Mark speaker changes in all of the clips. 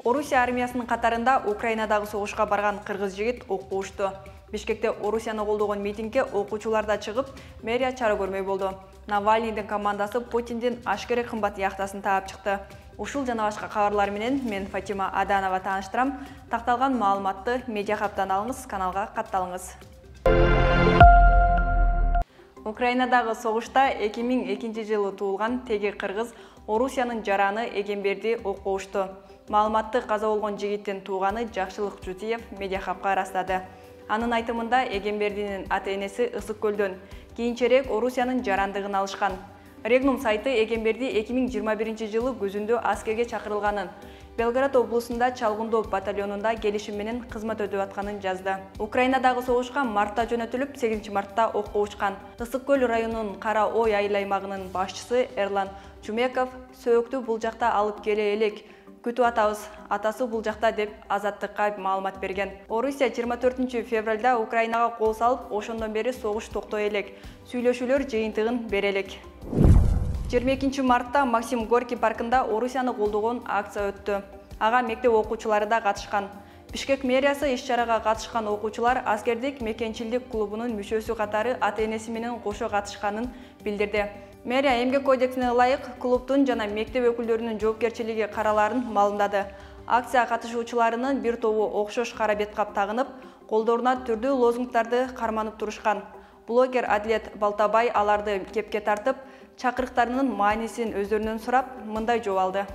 Speaker 1: Орусия армиясынын катарында Украинадагы согушка барган кыргыз жигит окко ушту. Бишкекте Орусияны колдогон митингге окуучулар да чыгып, мэрия чара көрмөй болду. Навальныйдын командасы Путиндин ашкерек кымбат яхтасын таап чыкты. Ушул жана башка кабарлар менен мен Фатима Аданова тааныштырам. Такталган маалыматты Медиа Хабтан алыңыз, каналга катталыңыз. Украинадагы согушта 2002 жылы туулган теги кыргыз Орусиянын жараны Эгемберди окко ушту. Маалыматты каза болгон жигиттин тууганы Жакшылык Жутиев Медиа Хабга ырастады. Анын айтымында Эгембердинин ата-энеси Ысык көлдөн, кийинчерээк Орусиянын жарандыгын алышкан. Регнум сайты Эгемберди 2021 жылы күзүндө аскерге чакырылганын, Белгород облусунда Чалгындоо батальонунда келишим менен кызмат өтүп атканын жазды. Украинадагы согушка мартта жөнөтүлүп, 8 мартта окко учкан. Ысык көл районунун Кара Ой айыл аймагынын башчысы Эрлан Чумеков сөөктү бул жакта алып келе элек, күтүп атабыз, атасы бул жакта деп Азаттыкка маалымат берген. Орусия 24 февралда Украинага кол салып, ошондон бери согуш токтой элек, сүйлөшүүлөр жыйынтыгын бере элек. 22 мартта Максим Горький паркында Орусияны колдогон акция өттү. Ага мектеп окуучулары да катышкан. Бишкек мэриясы иш-чарага катышкан окуучулар аскердик мекенчилдик клубунун мүчөсү катары ата-энеси менен кошо катышканын билдирди. Мэрия эмгек кодексине ылайык клубтун жана мектеп өкүлдөрүнүн жоопкерчилиги караларын маалымдады. Акция катышуучуларынын бир тобу окшош кара бет кап тагынып, колдоруна түрдүү лозунгдарды карманып турушкан. Блогер Адлет Балтабай аларды кепке тартып, чакырыктарынын маанисин өздөрүнөн сурап, мындай жооп алды.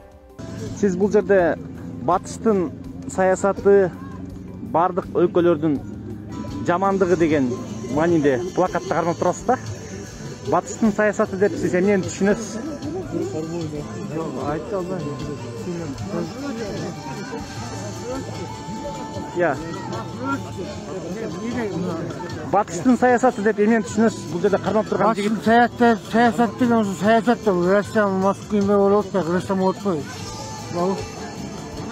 Speaker 2: Сиз бул жерде батыштын саясаты бардык өлкөлөрдүн жамандыгы деген мааниде плакатты кармап турасыз да? Батыштын саясаты деп сиз эмнени түшүнөсүз? Айта албайм. Я. Батыштын саясаты деп эмнени түшүнөсүз? Бул жерде кармап турган жигит
Speaker 3: саясат деген ошо саясат деп Россия Москваға болот да, Россия болот кой.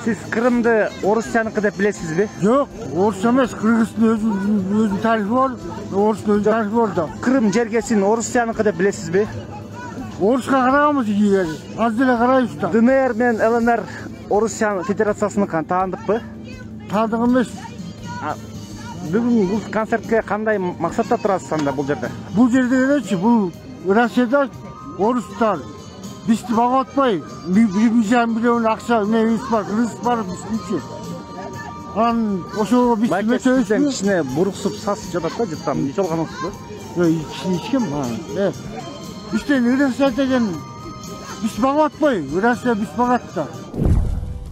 Speaker 2: Сиз Крымды Орусияныкы деп билесизби?
Speaker 3: Жок, орус эмес, Кыргыздын өзүнүн тарихи бар, орустун өзүнүн тарихи бар да.
Speaker 2: Крым жергесин Орусияныкы деп билесизби?
Speaker 3: Оруска караганбыз ийгер, аз деле карайбыз да.
Speaker 2: ДНР менен ЛНР Орусия Федерациясыныкын таандыкпы?
Speaker 3: Таандык эмес.
Speaker 2: Бүгүн бул концертке кандай максатта турасыз анда бул жерде?
Speaker 3: Бул жерде элечи, бул Россияда орустар бизди багып атпай, 1,5 миллион акча эмебиз бар, кыргыз бар биздинчи. Анан ошого биз
Speaker 2: сизден кичине буруксуп сас жатат да, жыттам. Ич алганыңызбы?
Speaker 3: Жок, ичкем. Бизден Россия деген биз багып атпай, Россия биз багат да.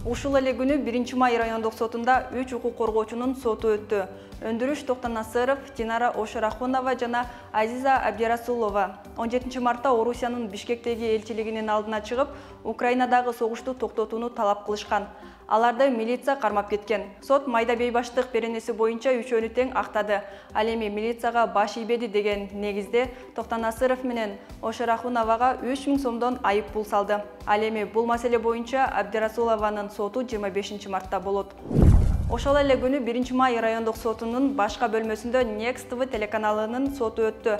Speaker 1: Ушул эле күнү 1 май райондук сотунда 3 укук коргоочунун соту өттү. Өндүрүш Токтонасыров, Динара Ошорахунова жана Азиза Абдирасулова 17 мартта Орусиянын Бишкектеги элчилигинин алдына чыгып, Украинадагы согушту токтотууну талап кылышкан. Аларды милиция кармап кеткен. Сот майда бейбаштык беренеси боюнча үчөөнү тең актады. Ал эми милицияга баш ийбеди деген негизде Токтонасыров менен Ошорахуновага 3000 сомдон айып пул салды. Ал эми бул маселе боюнча Абдирасулованын соту 25 мартта болот. Ошол эле күнү 1 май райондук сотунун башка бөлмөсүндө Next TV телеканалынын соту өттү.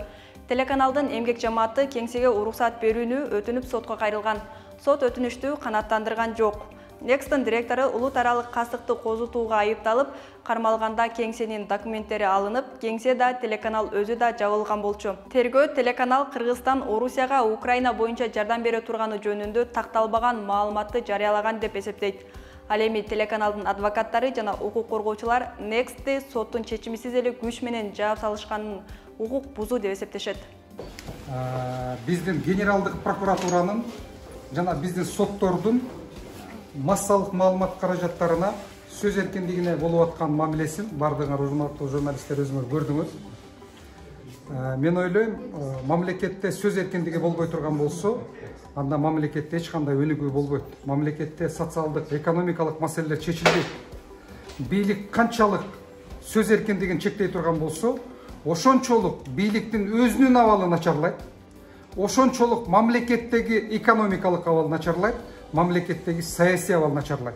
Speaker 1: Телеканалдын эмгек жамааты кеңсеге уруксат берүүнү өтүнүп сотко кайрылган. Сот өтүнүштү канааттандырган жок. Next'тын директору улут аралык кастыкты козутууга айыпталып, кармалганда кеңсенин документтери алынып, кеңсе да телеканал өзү да жабылган болчу. Тергөө телеканал Кыргызстан Орусияга Украина боюнча жардам бере турганы жөнүндө такталбаган маалыматты жарыялаган деп эсептейт. Ал эми телеканалдын адвокаттары жана укук коргоочулар Next'ти соттун чечимисиз эле күч менен жаап салышканын укук бузуу деп эсептешет.
Speaker 4: Биздин генералдык прокуратуранын жана биздин соттордун массалык маалымат каражаттарына сөз эркиндигине болуп аткан мамилесин бардыгыңар урматтуу журналисттер өзүңөр көрдүңүз. Мен ойлойм, мамлекетте сөз эркиндиги болбой турган болсо, анда мамлекетте эч кандай өнүгүү болбойт. Мамлекетте социалдык, экономикалык маселелер чечилбейт. Бийлик канчалык сөз эркиндигин чектей турган болсо, ошончолук бийликтин өзүнүн абалы начарлайт. Ошончолук мамлекеттеги экономикалык абал начарлайт, мамлекеттеги саясий абал начарлайт.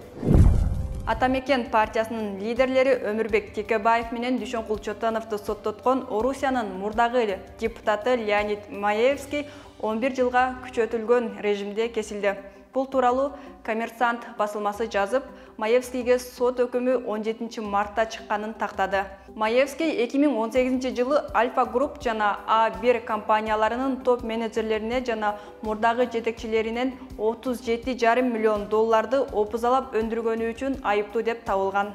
Speaker 1: Атамекен партиясынын лидерлери Өмүрбек Текебаев менен Дүйшөнкул Чотановду соттоткон Орусиянын мурдагы депутаты Леонид Маевский 11 жылга күчөтүлгөн режимде кесилди. Бул тууралуу Коммерсант басылмасы жазып, Маевскийге сот өкүмү 17 мартта чыкканын тактады. Маевский 2018 жылы Альфа Групп жана А1 компанияларынын топ менеджерлерине жана мурдагы жетекчилеринен 37,5 миллион долларды опузалап өндүргөнү үчүн айыптуу деп табылган.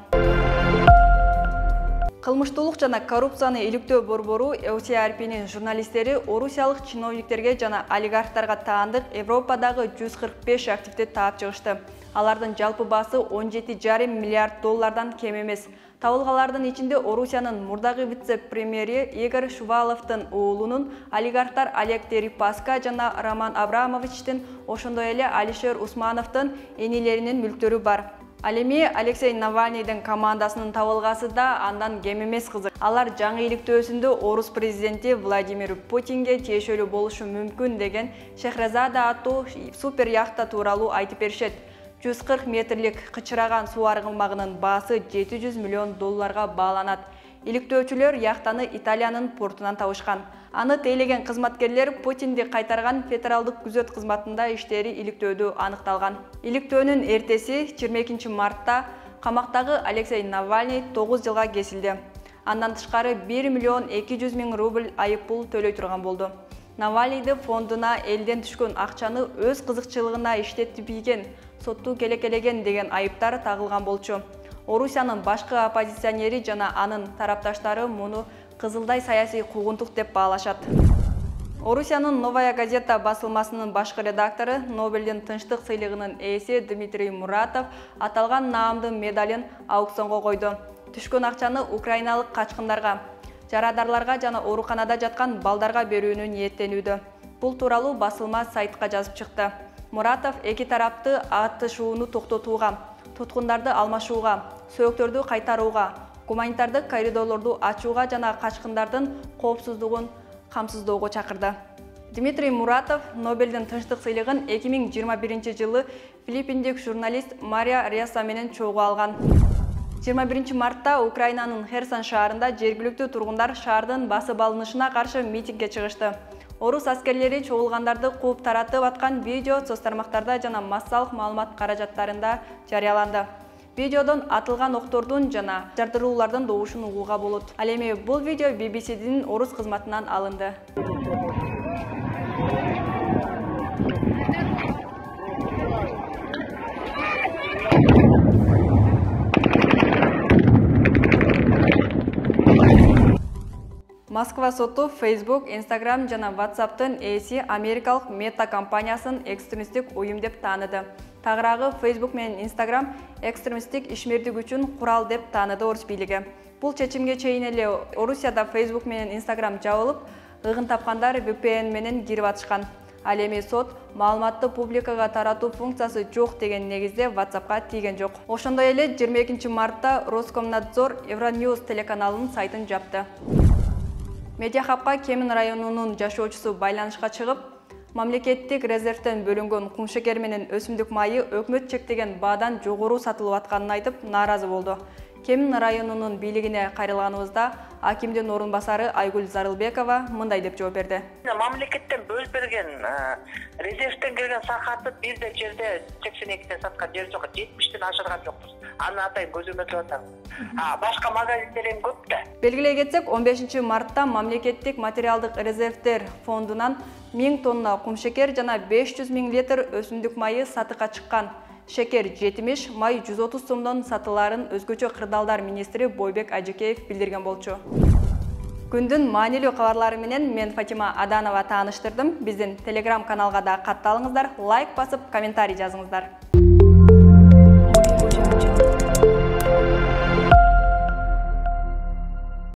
Speaker 1: Кылмыштуулук жана коррупцияны иликтөө борбору EUCRP'нин журналисттери орусиялык чиновниктерге жана олигархтарга таандык Европадагы 145 активди таап чыгышты. Алардын жалпы баасы 17,5 миллиард доллардан кем эмес. Табылгалардын ичинде Орусиянын мурдагы вице-премьери Игорь Шуваловдун уулунун, олигархтар Олег Дерипаска жана Роман Абрамовичтин, ошондой эле Алишер Усмановдун энилеринин мүлктөрү бар. Ал эми Алексей Навальныйдын командасынын табылгасы да андан кем эмес кызык. Алар жаңы иликтөөсүндө орус президенти Владимир Путинге тиешелүү болушу мүмкүн деген Шехрезада аттуу супер яхта тууралуу айтып беришет. 140 метрлик кычыраган суу аргымагынын баасы 700 миллион долларга бааланат. Иликтөөчүлөр яхтаны Италиянын портунан табышкан. Аны тейлеген кызматкерлер Путинди кайтарган федералдык күзөт кызматында иштери иликтөөдө аныкталган. Иликтөөнүн эртеси 22 мартта камактагы Алексей Навальный 9 жылга кесилди. Андан тышкары 1 миллион 200 миң рубль айыппул төлөй турган болду. Навальныйды фондуна элден түшкөн акчаны өз кызыкчылыгына иштетпеген, сотту келекелеген деген айыптар тагылган болчу. Орусиянын башкы оппозиционери жана анын тарапташтары муну кызылдай саясий куугунтук деп баалашат. Орусиянын Новая газета басылмасынын башкы редактору, Нобелдин тынчтык сыйлыгынын ээси Дмитрий Муратов аталган наамдын медалын аукционго койду. Түшкөн акчаны украиналык качкындарга, жарадарларга жана ооруканада жаткан балдарга берүүнү ниеттенүүдө. Бул тууралуу басылма сайтка жазып чыкты. Муратов эки тарапты атышууну токтотууга, туткундарды алмашууга, сөйөктөрдү кайтарууга, гуманитардык коридорлорду ачууга жана качкындардын коопсуздугун камсыздоого чакырды. Дмитрий Муратов Нобелдин тынчтык сыйлыгын 2021 жылы филиппиндик журналист Мария Реса менен чогуу алган. 21 мартта Украинанын Херсон шаарында жергиликтүү тургундар шаардын басып алынышына каршы митингге чыгышты. Орус аскерлери чогулгандарды кууп таратып аткан видео соц тармактарда жана массалык маалымат каражаттарында жарыяланды. Видеодон атылган октордун жана жардыруулардын добушун угууга болот. Ал эми бул видео BBC'дин орус кызматынан алынды. Москва соту Facebook, Instagram жана WhatsApp'тын ээси америкалык Meta компаниясын экстремисттик уюм деп тааныды. Тагыраагы Facebook менен Instagram экстремисттик ишмердик үчүн курал деп тааныды орус бийлиги. Бул чечимге чейин эле Орусияда Facebook менен Instagram жабылып, ыгын тапкандар VPN менен кирип атышкан. Ал эми сот маалыматты публикага таратуу функциясы жок деген негизде WhatsApp'ка тийген жок. Ошондой эле 22 мартта Роскомнадзор Евроньюз телеканалынын сайтын жапты. Медиахабка Кемин районунун жашоочусу байланышка чыгып, мамлекеттик резервден бөлүнгөн кумшекер менен өсүмдүк майы өкмөт чектеген баадан жогору сатылып атканын айтып, нааразы болду. Кемин районунун бийлигине кайрылганыбызда акимдин орун басары Айгүл Зарылбекова мындай деп жооп берди.
Speaker 5: Мамлекеттен бөлүп берген резервден келген сакаты бирде жерде 82ден саткан жер жок, 70ден ашырган жокпуз. Аны атайын көзүмө өтүп атам. Башка магазиндер эми көп да.
Speaker 1: Белгилей кетсек, 15 мартта мамлекеттик материалдык резервдер фондунан 1000 тонна кумшекер жана 500 миң литр өсүмдүк майы сатыкка чыккан. Шекер 70, май 130 сомдон сатыларын өзгөчө кырдаалдар министри Бойбек Ажыкеев билдирген болчу. Күндүн маанилүү кабарлары менен мен Фатима Аданова тааныштырдым. Биздин Telegram каналга да катталыңыздар, лайк басып, комментарий жазыңыздар.